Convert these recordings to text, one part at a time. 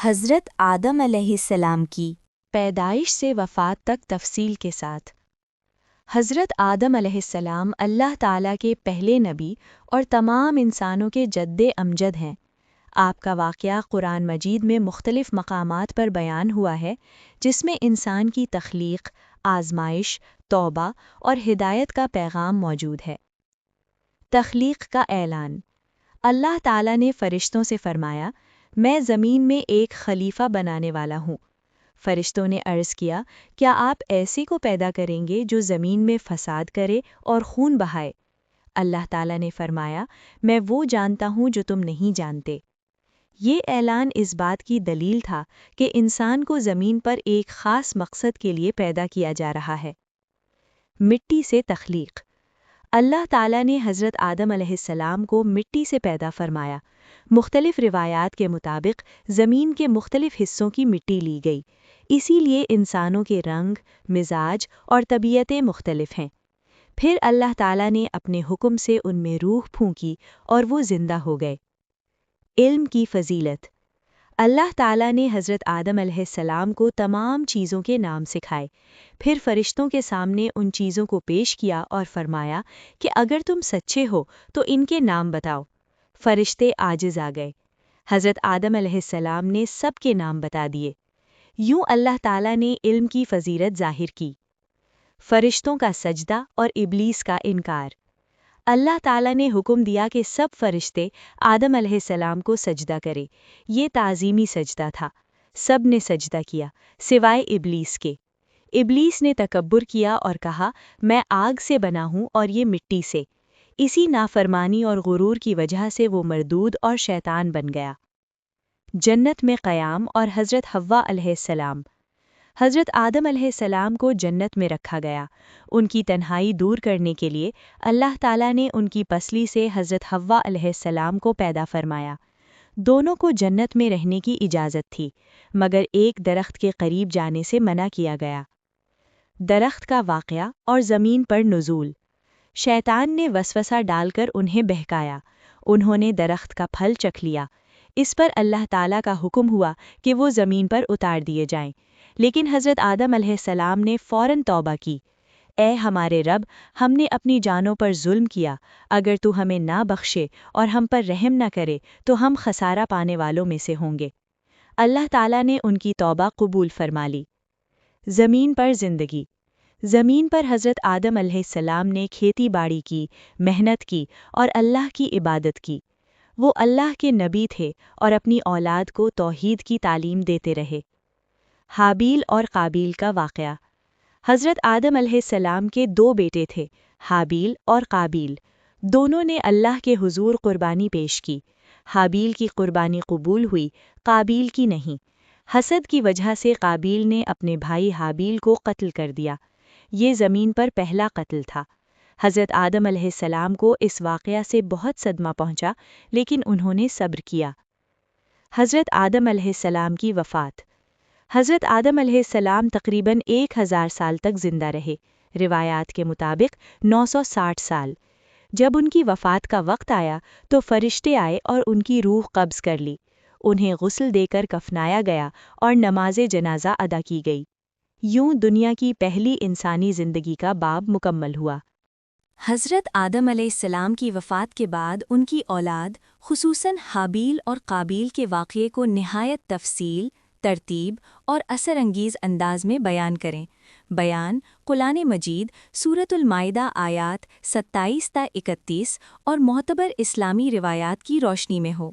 حضرت آدم علیہ السلام کی پیدائش سے وفات تک تفصیل کے ساتھ۔ حضرت آدم علیہ السلام اللہ تعالیٰ کے پہلے نبی اور تمام انسانوں کے جد امجد ہیں۔ آپ کا واقعہ قرآن مجید میں مختلف مقامات پر بیان ہوا ہے، جس میں انسان کی تخلیق، آزمائش، توبہ اور ہدایت کا پیغام موجود ہے۔ تخلیق کا اعلان۔ اللہ تعالیٰ نے فرشتوں سے فرمایا، میں زمین میں ایک خلیفہ بنانے والا ہوں۔ فرشتوں نے عرض کیا، کیا آپ ایسے کو پیدا کریں گے جو زمین میں فساد کرے اور خون بہائے؟ اللہ تعالیٰ نے فرمایا، میں وہ جانتا ہوں جو تم نہیں جانتے۔ یہ اعلان اس بات کی دلیل تھا کہ انسان کو زمین پر ایک خاص مقصد کے لیے پیدا کیا جا رہا ہے۔ مٹی سے تخلیق۔ اللہ تعالیٰ نے حضرت آدم علیہ السلام کو مٹی سے پیدا فرمایا۔ مختلف روایات کے مطابق زمین کے مختلف حصوں کی مٹی لی گئی، اسی لیے انسانوں کے رنگ، مزاج اور طبیعتیں مختلف ہیں۔ پھر اللہ تعالیٰ نے اپنے حکم سے ان میں روح پھونکی اور وہ زندہ ہو گئے۔ علم کی فضیلت۔ اللہ تعالیٰ نے حضرت آدم علیہ السلام کو تمام چیزوں کے نام سکھائے، پھر فرشتوں کے سامنے ان چیزوں کو پیش کیا اور فرمایا کہ اگر تم سچے ہو تو ان کے نام بتاؤ۔ فرشتے عاجز آ گئے۔ حضرت آدم علیہ السلام نے سب کے نام بتا دیے۔ یوں اللہ تعالیٰ نے علم کی فضیلت ظاہر کی۔ فرشتوں کا سجدہ اور ابلیس کا انکار۔ اللہ تعالیٰ نے حکم دیا کہ سب فرشتے آدم علیہ السلام کو سجدہ کرے۔ یہ تعظیمی سجدہ تھا۔ سب نے سجدہ کیا، سوائے ابلیس کے۔ ابلیس نے تکبر کیا اور کہا، میں آگ سے بنا ہوں اور یہ مٹی سے۔ اسی نافرمانی اور غرور کی وجہ سے وہ مردود اور شیطان بن گیا۔ جنت میں قیام اور حضرت حوا علیہ السلام۔ حضرت آدم علیہ السلام کو جنت میں رکھا گیا۔ ان کی تنہائی دور کرنے کے لیے اللہ تعالیٰ نے ان کی پسلی سے حضرت حوا علیہ السلام کو پیدا فرمایا۔ دونوں کو جنت میں رہنے کی اجازت تھی، مگر ایک درخت کے قریب جانے سے منع کیا گیا۔ درخت کا واقعہ اور زمین پر نزول۔ شیطان نے وسوسہ ڈال کر انہیں بہکایا۔ انہوں نے درخت کا پھل چکھ لیا۔ اس پر اللہ تعالیٰ کا حکم ہوا کہ وہ زمین پر اتار دیے جائیں، لیکن حضرت آدم علیہ السلام نے فوراً توبہ کی۔ اے ہمارے رب، ہم نے اپنی جانوں پر ظلم کیا، اگر تو ہمیں نہ بخشے اور ہم پر رحم نہ کرے تو ہم خسارہ پانے والوں میں سے ہوں گے۔ اللہ تعالیٰ نے ان کی توبہ قبول فرما لی۔ زمین پر زندگی۔ زمین پر حضرت آدم علیہ السلام نے کھیتی باڑی کی، محنت کی اور اللہ کی عبادت کی۔ وہ اللہ کے نبی تھے اور اپنی اولاد کو توحید کی تعلیم دیتے رہے۔ حابیل اور قابیل کا واقعہ۔ حضرت آدم علیہ السلام کے دو بیٹے تھے، حابیل اور قابیل۔ دونوں نے اللہ کے حضور قربانی پیش کی۔ حابیل کی قربانی قبول ہوئی، قابیل کی نہیں۔ حسد کی وجہ سے قابیل نے اپنے بھائی حابیل کو قتل کر دیا۔ یہ زمین پر پہلا قتل تھا۔ حضرت آدم علیہ السلام کو اس واقعہ سے بہت صدمہ پہنچا، لیکن انہوں نے صبر کیا۔ حضرت آدم علیہ السلام کی وفات۔ حضرت آدم علیہ السلام تقریباً 1000 سال تک زندہ رہے، روایات کے مطابق 960 سال۔ جب ان کی وفات کا وقت آیا تو فرشتے آئے اور ان کی روح قبض کر لی۔ انہیں غسل دے کر کفنایا گیا اور نماز جنازہ ادا کی گئی۔ یوں دنیا کی پہلی انسانی زندگی کا باب مکمل ہوا۔ حضرت آدم علیہ السلام کی وفات کے بعد ان کی اولاد، خصوصاً حابیل اور قابیل کے واقعے کو نہایت تفصیل، ترتیب اور اثر انگیز انداز میں بیان کریں۔ بیان قرآن مجید سورۃ المائدہ آیات 27 تا 31 اور معتبر اسلامی روایات کی روشنی میں ہو۔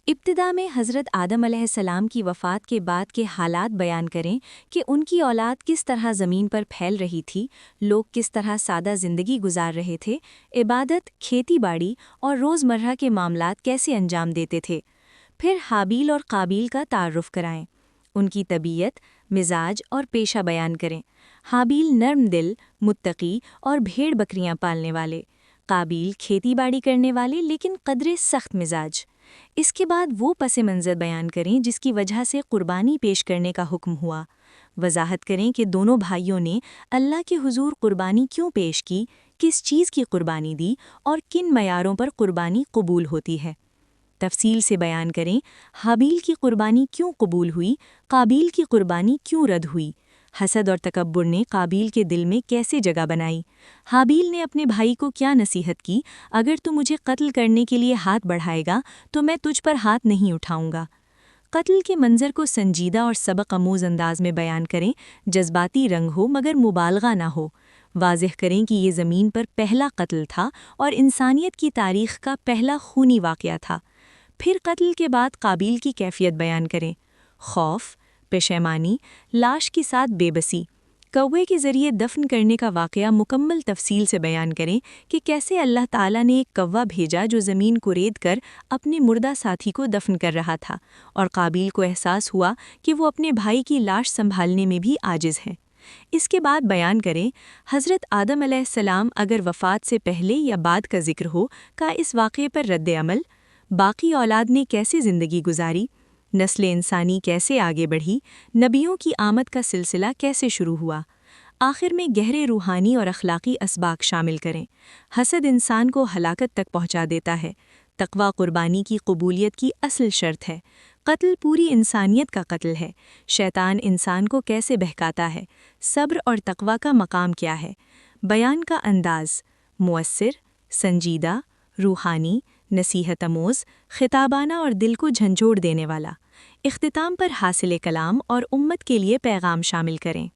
ابتدا میں حضرت آدم علیہ السلام کی وفات کے بعد کے حالات بیان کریں کہ ان کی اولاد کس طرح زمین پر پھیل رہی تھی، لوگ کس طرح سادہ زندگی گزار رہے تھے، عبادت، کھیتی باڑی اور روزمرہ کے معاملات کیسے انجام دیتے تھے۔ پھر حابیل اور قابیل کا تعارف کرائیں، ان کی طبیعت، مزاج اور پیشہ بیان کریں۔ حابیل نرم دل، متقی اور بھیڑ بکریاں پالنے والے، قابیل کھیتی باڑی کرنے والے لیکن قدرے سخت مزاج۔ اس کے بعد وہ پس منظر بیان کریں جس کی وجہ سے قربانی پیش کرنے کا حکم ہوا۔ وضاحت کریں کہ دونوں بھائیوں نے اللہ کے حضور قربانی کیوں پیش کی، کس چیز کی قربانی دی اور کن معیاروں پر قربانی قبول ہوتی ہے۔ تفصیل سے بیان کریں حابیل کی قربانی کیوں قبول ہوئی، قابیل کی قربانی کیوں رد ہوئی، حسد اور تکبر نے قابیل کے دل میں کیسے جگہ بنائی، حابیل نے اپنے بھائی کو کیا نصیحت کی، اگر تو مجھے قتل کرنے کے لیے ہاتھ بڑھائے گا تو میں تجھ پر ہاتھ نہیں اٹھاؤں گا۔ قتل کے منظر کو سنجیدہ اور سبق آموز انداز میں بیان کریں، جذباتی رنگ ہو مگر مبالغہ نہ ہو۔ واضح کریں کہ یہ زمین پر پہلا قتل تھا اور انسانیت کی تاریخ کا پہلا خونی واقعہ تھا۔ پھر قتل کے بعد قابیل کی کیفیت بیان کریں، خوف، پشیمانی، لاش کے ساتھ بے بسی۔ کوے کے ذریعے دفن کرنے کا واقعہ مکمل تفصیل سے بیان کریں کہ کیسے اللہ تعالیٰ نے ایک کوا بھیجا جو زمین کو رید کر اپنے مردہ ساتھی کو دفن کر رہا تھا، اور قابیل کو احساس ہوا کہ وہ اپنے بھائی کی لاش سنبھالنے میں بھی عاجز ہے۔ اس کے بعد بیان کریں حضرت آدم علیہ السلام اگر وفات سے پہلے یا بعد کا ذکر ہو کا اس واقعے پر رد عمل، باقی اولاد نے کیسے زندگی گزاری، نسل انسانی کیسے آگے بڑھی، نبیوں کی آمد کا سلسلہ کیسے شروع ہوا۔ آخر میں گہرے روحانی اور اخلاقی اسباق شامل کریں۔ حسد انسان کو ہلاکت تک پہنچا دیتا ہے، تقوی قربانی کی قبولیت کی اصل شرط ہے، قتل پوری انسانیت کا قتل ہے، شیطان انسان کو کیسے بہکاتا ہے، صبر اور تقوی کا مقام کیا ہے۔ بیان کا انداز مؤثر، سنجیدہ، روحانی، نصیحت آموز، خطابانہ اور دل کو جھنجھوڑ دینے والا۔ اختتام پر حاصل کلام اور امت کے لیے پیغام شامل کریں۔